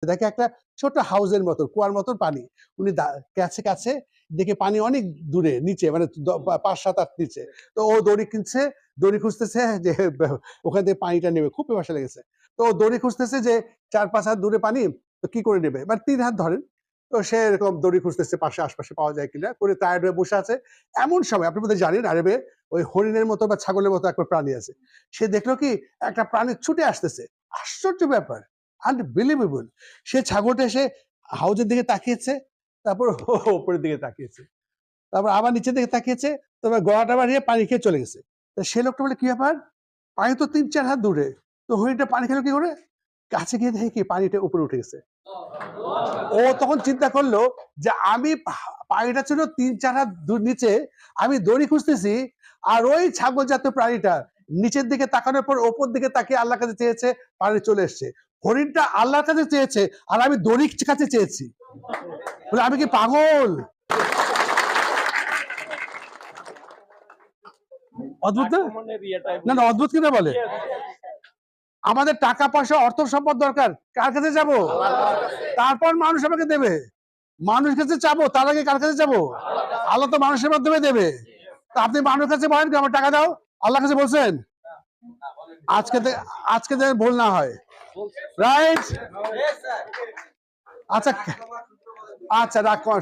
দেখে একটা ছোট্ট হাউসের মতো, কুয়ার মতো পানি। উনি কাছে কাছে দেখে পানি অনেক দূরে নিচে, মানে ৫-৭-৮ নিচে। তো ও দড়ি কিনছে, দড়ি খুঁজতেছে যে ওখান থেকে পানিটা নেবে, খুব পিপাসা লেগেছে। তো ও দড়ি খুঁজতেছে যে ৪-৫ হাত দূরে পানি, তো কি করে নেবে, মানে ৩ হাত ধরেন। তো সে এরকম দড়ি খুঁজতেছে পাশে, আশপাশে পাওয়া যায় কিনা, করে টায়ার্ড হয়ে বসে আছে। এমন সময় আপনি বোধহয় জানেন আরবে ওই হরিণের মতো বা ছাগলের মতো একটা প্রাণী আছে। সে দেখলো কি একটা প্রাণী ছুটে আসতেছে। আশ্চর্য ব্যাপার, আনবিলিভেবল। সে ছাগলটা এসে হাউজের দিকে তাকিয়েছে, তারপর উপরের দিকে তাকিয়েছে, তারপর আবার নিচের দিকে তাকিয়েছে, তারপর গলাটা বাড়িয়ে পানি খেয়ে চলে গেছে। তো সে লোকটা বলে, কি ব্যাপার, পানি তো ৩-৪ হাত দূরে, তো হরিণটা পানি খেলো কি করে? কাছে গিয়ে দেখে কি পানিটা উপরে উঠে গেছে। ও তখন চিন্তা করলো যে আমি পানিটা ছিল ৩-৪ হাত নিচে, আমি দড়ি খুঁজতেছি, আর ওই ছাগল জাতীয় প্রাণীটা নিচের দিকে তাকানোর পর ওপর দিকে তাকিয়ে আল্লাহর কাছে চেয়েছে, পানি চলে এসছে। হরিণটা আল্লাহর কাছে চেয়েছে, আর আমি দড়ির কাছে চেয়েছি। বলে আমি কি পাগল? অদ্ভুত না? না না, অদ্ভুত কিনা বলে। আমাদের টাকা পয়সা অর্থ সম্পদ দরকার, কার কাছে যাব? তারপর মানুষ আমাকে দেবে। মানুষ কাছে চাবো, তার আগে কার কাছে যাবো? আল্লাহ তো মানুষের মাধ্যমে দেবে। তা আপনি মানুষের কাছে বলেন আমার টাকা দাও, আল্লাহর কাছে বলছেন? আজকে ভুল না হয়, রাইট? আচ্ছা আচ্ছা, রাগ করা